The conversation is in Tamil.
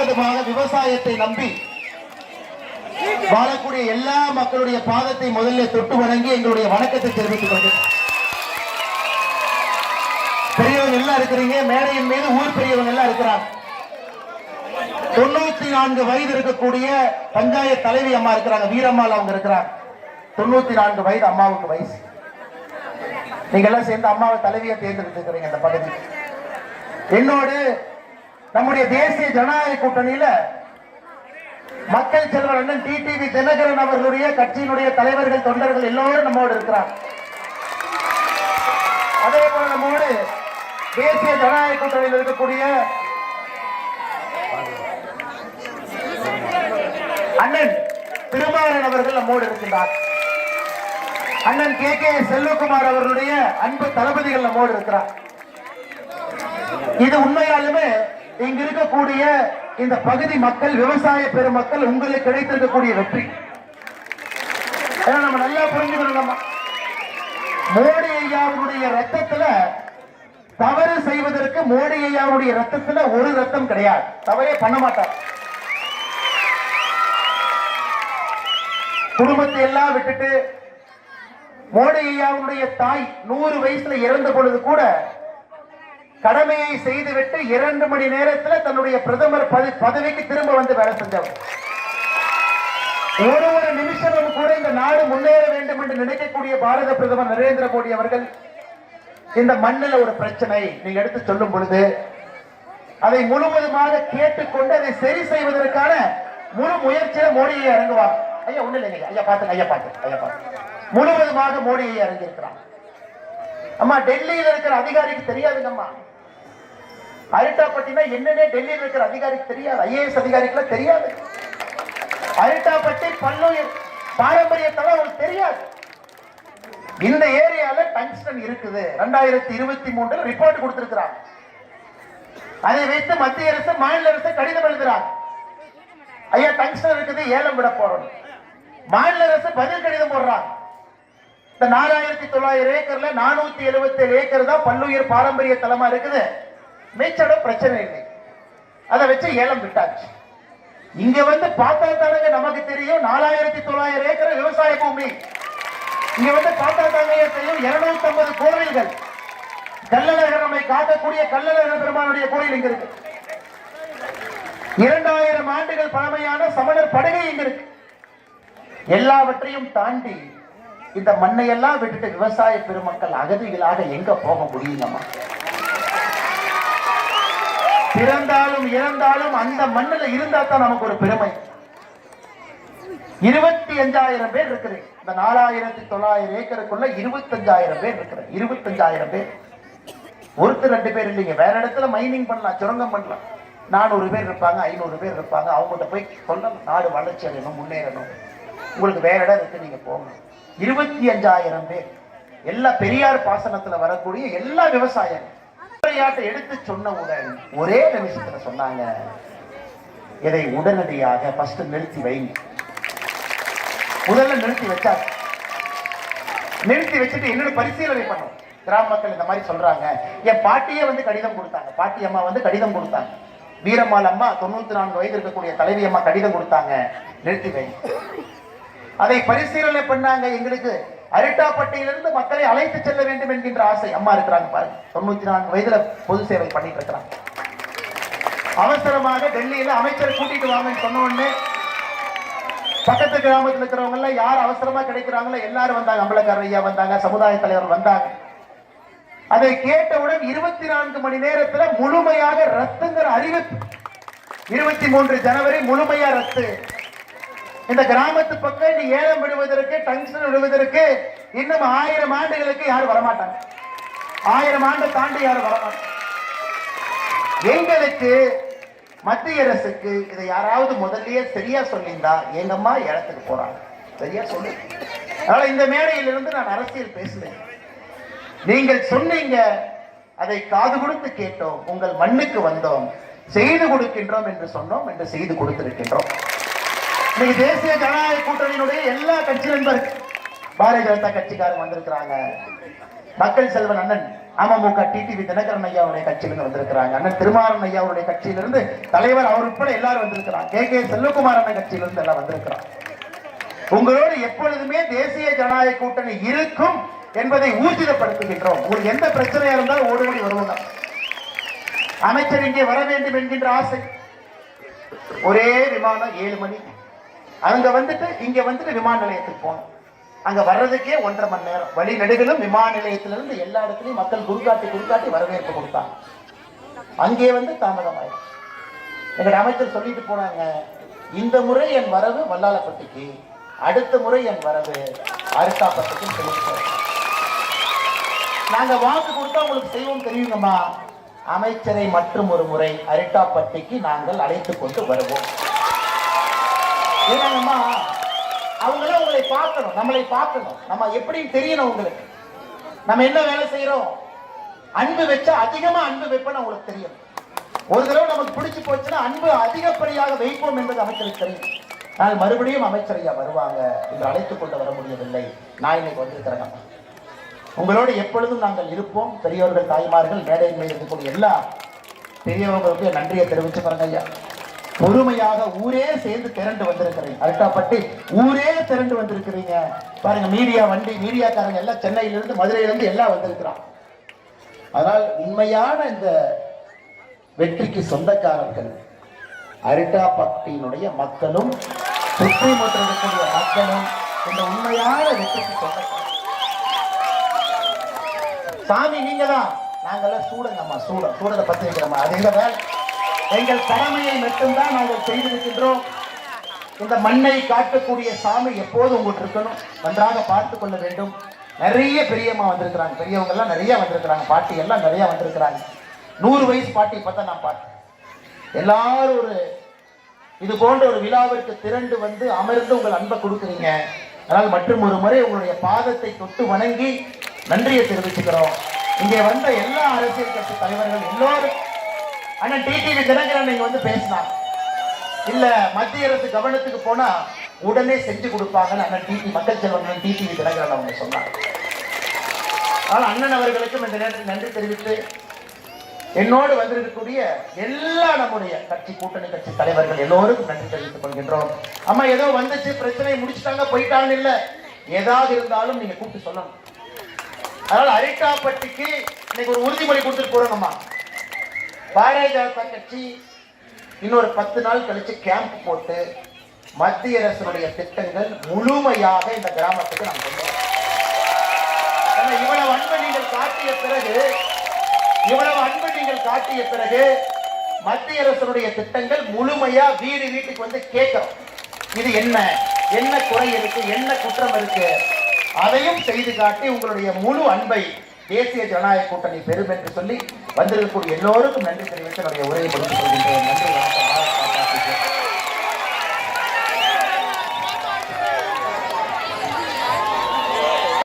முழுவதுமாக விவசாயத்தை நம்பி வாழக்கூடிய எல்லா மக்களுடைய பாதத்தை முதல்ல தொட்டு வணங்கி எங்களுடைய வணக்கத்தை தெரிவித்துக் கொண்டு, பெரியவங்க எல்லாம் இருக்கிறீங்க, மேடையின் மீது ஊர் பெரியவங்க எல்லாம் இருக்கிறாங்க. 94 வயது இருக்கக்கூடிய பஞ்சாயத்து தலைவி அம்மா இருக்கிறாங்க, வீரம்மாள் அவங்க இருக்கிறாங்க. 94 வயது அம்மாவுக்கு வயசு. நீங்க எல்லாம் சேர்ந்து அம்மாவை தலைவியை தேர்ந்தெடுத்துக்கிறீங்க. இந்த பகுதி என்னோடு நம்முடைய தேசிய ஜனநாயக கூட்டணியில மக்கள் செல்வர் அண்ணன் டிடிவி தினகரன் அவர்களுடைய கட்சியினுடைய தலைவர்கள், தொண்டர்கள் எல்லோரும் நம்மோடு இருக்கிறார். அதே போல நம்மோடு தேசிய ஜனநாயக கூட்டணியில் இருக்கக்கூடிய அண்ணன் திருமாறன் அவர்கள் நம்மோடு இருக்கின்றார். அண்ணன் கே செல்வகுமார் அவர்களுடைய அன்பு தளபதிகள் நம்மோடு இருக்கிறார். இது உண்மையாலுமே இங்க இருக்கக்கூடிய இந்த பகுதி மக்கள், விவசாய பெருமக்கள் உங்களுக்கு கிடைத்திருக்கக்கூடிய வெற்றி. நம்ம நல்லா புரிஞ்சுக்கணும், மோடி ஐயாவுடைய ரத்தத்துல தவறு செய்வதற்கு மோடி ஐயாவுடைய ரத்தத்துல ஒரு ரத்தம் கிடையாது. தவறே பண்ண மாட்டார். குடும்பத்தை எல்லாம் விட்டுட்டு மோடி ஐயாவுடைய தாய் 100 வயசுல இறந்த பொழுது கூட கடமையை செய்துவிட்டு 2 மணி நேரத்தில் தன்னுடைய பிரதமர் பதவிக்கு திரும்ப வந்து வேலை செஞ்சவர். ஒரு நிமிஷமும் கூட இந்த நாடு முன்னேற வேண்டும் என்று நினைக்கக்கூடிய பாரத பிரதமர் நரேந்திர மோடி அவர்கள் இந்த மண்ணில் ஒரு பிரச்சனை நீங்க எடுத்து சொல்லும் பொழுது அதை முழுவதுமாக கேட்டுக்கொண்டு அதை சரி செய்வதற்கான முழு முயற்சியில மோடியை இறங்குவார். ஐயா ஒண்ணு இல்லைங்க, ஐயா பாத்துங்க, ஐயா பாத்து முழுவதுமாக மோடியை இறங்கியிருக்கிறார். அம்மா டெல்லியில் இருக்கிற அதிகாரிக்கு தெரியாதுங்கம்மா. அரிட்டாப்பட்டினா என்னன்னே டெல்லியில் இருக்கிற அதிகாரிக்கு தெரியாது, ஐஏஎஸ் அதிகாரிக்கு தெரியாது. அரிட்டாப்பட்டி பல்லுயிர் பாரம்பரிய தளம் அவங்களுக்கு தெரியாது. இந்த ஏரியால டங்ஸ்டன் இருக்குது 2023 ரிப்போர்ட் கொடுத்திருக்கிறாங்க. அதை வைத்து மத்திய அரசு மாநில அரசு கடிதம் எழுதுறாங்க. ஐயா டங்ஸ்டன் இருக்குது, ஏலம் விட போறோம். மாநில அரசு பதில் கடிதம் போடுறாங்க. இந்த 4900 ஏக்கர்ல 477 ஏக்கர் தான் பல்லுயிர் பாரம்பரிய தலமா இருக்குது. மேச்சோட பிரச்சனை இல்லை, அதை வச்சு ஏலம் விட்டாச்சு. இங்க வந்து பார்த்தா தானங்க நமக்கு தெரியும் 4900 ஏக்கர் விவசாய பூமி. இங்க வந்து பார்த்தா தானே தெரியும் 250 கோவில்கள். கள்ளழகர் நம்மை காக்கக்கூடிய கள்ளழகர் பெருமானுடைய கோயில் இங்க இருக்கு. 2000 ஆண்டுகள் பழமையான சமணர் படுகை இங்க இருக்கு. எல்லாவற்றையும் தாண்டி இந்த மண்ணை எல்லாம் விட்டுட்டு விவசாய பெருமக்கள் அகதிகளாக எங்க போக முடியுங்கம்மா? பிறந்தாலும் இறந்தாலும் அந்த மண்ணில் இருந்தா தான் நமக்கு ஒரு பெருமை. 25,000 பேர் இருக்குது. இந்த 4900 ஏக்கருக்குள்ள 25,000 பேர் இருக்கிற. 25,000 பேர், ஒருத்தர் 2 பேர் இல்லைங்க. வேற இடத்துல மைனிங் பண்ணலாம், சுரங்கம் பண்ணலாம். 400 பேர் இருப்பாங்க, 500 பேர் இருப்பாங்க. அவங்கள்ட்ட போய் சொல்லலாம், நாடு வளர்ச்சி அடையணும், முன்னேறணும், உங்களுக்கு வேற இடம் இருக்கு, நீங்க போங்க. 25,000 பேர், எல்லா பெரியார் பாசனத்துல வரக்கூடிய எல்லா விவசாயம் எடுத்து சொன்னவுடன் ஒரே நிமிஷத்துல சொன்னாங்க, இதை உடனடியாக ஃபர்ஸ்ட் நிறுத்தி வைங்க. முதல்ல நிறுத்தி வச்சாங்க. நிறுத்தி வச்சுட்டு என்னோட பரிசீலனை பண்ணோம். கிராம மக்கள் இந்த மாதிரி சொல்றாங்க. என் பாட்டியே வந்து கடிதம் கொடுத்தாங்க, பாட்டி அம்மா வந்து கடிதம் கொடுத்தாங்க. வீரம்மாள் அம்மா 94 வயது இருக்கக்கூடிய தலைவி அம்மா கடிதம் கொடுத்தாங்க, நிறுத்தி வைங்க. அதை பரிசீலனை பண்ணாங்க. எங்களுக்கு அரிட்டாப்பட்டியிலிருந்து மக்களை அழைத்து செல்ல வேண்டும் என்கின்ற ஆசை. அம்மா இருக்கிறாங்க பாருங்க, 94 வயதுல பொது சேவை பண்ணிட்டு இருக்கிறாங்க. அவசரமாக டெல்லியில அமைச்சர் கூட்டிட்டு வாங்கன்னு சொன்ன உடனே பக்கத்து கிராமத்தில் இருக்கிறவங்க எல்லாம் யார் அவசரமா கிடைக்கிறாங்களோ எல்லாரும் வந்தாங்க. அம்பலக்காரர் ஐயா வந்தாங்க, சமுதாய தலைவர் வந்தாங்க. அதை கேட்டவுடன் 24 மணி நேரத்துல முழுமையாக ரத்துங்கிற அறிவிப்பு. 23 ஜனவரி முழுமையா ரத்து. இந்த கிராமத்து பக்கம் நீ ஏலம் விடுவதற்கு, டங்ஸ்டன் விடுவதற்கு இன்னும் 1000 ஆண்டுகளுக்கு யாரும் வரமாட்டாங்க. 1000 ஆண்டு தாண்டி யாரும் வரமாட்டாங்க. எங்களுக்கு மத்திய அரசுக்கு இதை யாராவது முதல்லயே சரியா சொல்லியிருந்தா எங்கம்மா இடத்துக்கு போறாங்க, சரியா சொல்லு. அதனால இந்த மேடையிலிருந்து நான் அரசியல் பேசுறேன். நீங்கள் சொன்னீங்க, அதை காது கொடுத்து கேட்டோம், உங்கள் மண்ணுக்கு வந்தோம், செய்து கொடுக்கின்றோம் என்று சொன்னோம், என்று செய்து கொடுத்திருக்கின்றோம். இன்னைக்கு தேசிய ஜனநாயக கூட்டணியினுடைய எல்லா கட்சி நண்பர்கள், பாரதிய ஜனதா கட்சிக்காரங்க வந்திருக்கிறாங்க, மக்கள் செல்வன் அண்ணன் அமமுக டிடிவி தினகரன் ஐயாவுடைய கட்சியிலிருந்து வந்திருக்கிறாங்க. அண்ணன் திருமாறன் ஐயாவுடைய கட்சியிலிருந்து தலைவர் அவர் உட்பட எல்லாரும் வந்திருக்கிறாங்க. கே செல்வகுமார் அண்ணன் கட்சியிலிருந்து எல்லாம் வந்திருக்கிறாங்க. உங்களோடு எப்பொழுதுமே தேசிய ஜனநாயக கூட்டணி இருக்கும் என்பதை ஊர்ஜிதப்படுத்துகின்றோம். உங்களுக்கு எந்த பிரச்சனையா இருந்தாலும் ஓடி ஓடி வருவாங்க. அமைச்சர் இங்கே வர வேண்டும் என்கின்ற ஆசை. ஒரே விமானம் 7 மணி அங்க வந்துட்டு இங்க வந்துட்டு விமான நிலையத்துக்கு போனோம். அங்க வர்றதுக்கே 1.5 மணி நேரம். வழி நெடுகிலும் விமான நிலையத்திலிருந்து எல்லா இடத்துலையும் மக்கள் குறுக்காட்டி வரவேற்பு கொடுத்தாங்க. அங்கே வந்து தாமதமாயிடும். எங்க அமைச்சர் சொல்லிட்டு போனாங்க, இந்த முறை என் வரவு வல்லாளப்பட்டிக்கு, அடுத்த முறை என் வரவு அரிட்டாப்பட்டிக்கு சொல்லிட்டு நாங்க வாக்கு கொடுத்தா உங்களுக்கு செய்வோம் தெரியுங்கம்மா. அமைச்சரை மற்றும் ஒரு முறை அரிட்டாப்பட்டிக்கு நாங்கள் அழைத்துக் கொண்டு வருவோம். ஏன்னாங்கம்மா அவங்களும் உங்களை பார்க்கணும், நம்மளை பார்க்கணும். நம்ம எப்படி தெரியணும் உங்களுக்கு, நம்ம என்ன வேலை செய்யறோம். அன்பு வச்சா அதிகமா அன்பு வைப்போம் உங்களுக்கு தெரியும். ஒரு தடவை நமக்கு பிடிச்சு போச்சுன்னா அன்பு அதிகப்படியாக வைப்போம் என்பது அமைச்சருக்கு தெரியும். நான் மறுபடியும் அமைச்சர் ஐயா வருவாங்க என்று அழைத்துக் கொண்டு வர முடியவில்லை. நான் இன்னைக்கு வந்திருக்கிறேன். உங்களோடு எப்பொழுதும் நாங்கள் இருப்போம். பெரியவர்கள், தாய்மார்கள், மேடையின் மேல் இருக்கக்கூடிய எல்லா பெரியவர்களுக்கு நன்றியை தெரிவிச்சுக்கிறேங்க ஐயா. பொறுமையாக ஊரே சேர்ந்து திரண்டு வந்திருக்கிறீங்க. அரிட்டாப்பட்டி ஊரே திரண்டு வந்திருக்கிறீங்க பாருங்க. மீடியா வண்டி, மீடியாக்காரங்க எல்லாம் சென்னையிலிருந்து மதுரையிலிருந்து எல்லாம் வந்திருக்கிறான். அதனால் உண்மையான இந்த வெற்றிக்கு சொந்தக்காரர்கள் அரிட்டாப்பட்டியினுடைய மக்களும் சுற்றி மற்றும் இருக்கக்கூடிய மக்களும் இந்த உண்மையான வெற்றிக்கு சொந்தக்காரர்கள். சாமி நீங்க தான், நாங்கெல்லாம் சூடங்கம்மா, சூடத்தை பத்தி வைக்கிறோமா, அது எங்க வேலை. எங்கள் கடமையை மட்டும்தான் நாங்கள் செய்திருக்கின்றோம். இந்த மண்ணை காட்டக்கூடிய சாமி எப்போதும் உங்களுக்கு இருக்கணும். நன்றாக பார்த்து கொள்ள வேண்டும். நிறைய பெரியம்மா வந்திருக்கிறாங்க, பெரியவங்க எல்லாம் நிறைய வந்திருக்கிறாங்க, பாட்டி எல்லாம் நிறைய வந்திருக்கிறாங்க. 100 வயசு பாட்டி பார்த்தா நான் பார்த்தேன். எல்லாரும் ஒரு இது போன்ற ஒரு விழாவிற்கு திரண்டு வந்து அமர்ந்து உங்கள் அன்பை கொடுக்குறீங்க. அதனால் மற்றும் ஒரு முறை உங்களுடைய பாதத்தை தொட்டு வணங்கி நன்றியை தெரிவிச்சுக்கிறோம். இங்கே வந்த எல்லா அரசியல் கட்சி தலைவர்கள் எல்லோரும், அண்ணன் டிடிவி தினகரன் நீங்க வந்து பேசினாங்க. இல்ல மத்திய அரசு கவனத்துக்கு போனா உடனே செஞ்சு கொடுப்பாங்கன்னு அண்ணன் மக்கள் செல்வன் டிடிவி தினகரன் அவங்க சொன்னாங்க. ஆனால் அண்ணன் அவர்களுக்கும் இந்த நேரத்தில் நன்றி தெரிவித்து என்னோடு வந்திருக்கக்கூடிய எல்லா நம்முடைய கட்சி கூட்டணி கட்சி தலைவர்கள் எல்லோருக்கும் நன்றி தெரிவித்துக் கொள்கின்றோம். அம்மா ஏதோ வந்துச்சு, பிரச்சனையை முடிச்சுட்டாங்க, போயிட்டாங்கன்னு இல்லை, ஏதாவது இருந்தாலும் நீங்க கூப்பிட்டு சொல்லணும். அதனால அரிட்டாப்பட்டிக்கு இன்னைக்கு ஒரு உறுதிமொழி கொடுத்துட்டு போறோங்கம்மா. பாரதிய ஜனதா கட்சி இன்னொரு 10 நாள் கழிச்சு கேம்ப் போட்டு மத்திய அரசுடைய திட்டங்கள் முழுமையாக இந்த கிராமத்துக்கு நாம் கொண்டு வரோம். இவ்வளவு அன்பு நீங்கள் காட்டிய பிறகு மத்திய அரசுடைய திட்டங்கள் முழுமையா வீடு வீட்டுக்கு வந்து கேட்கிறோம். இது என்ன குறை இருக்கு, என்ன குற்றம் இருக்கு, அதையும் செய்து காட்டி உங்களுடைய முழு அன்பை தேசிய ஜனநாயக கூட்டணி பெறும் என்று சொல்லி வந்திருக்கக்கூடிய எல்லோருக்கும் நன்றி தெரிவித்து என்னுடைய உரையை முடித்துக் கொள்கின்றேன். நன்றி, வணக்கம்.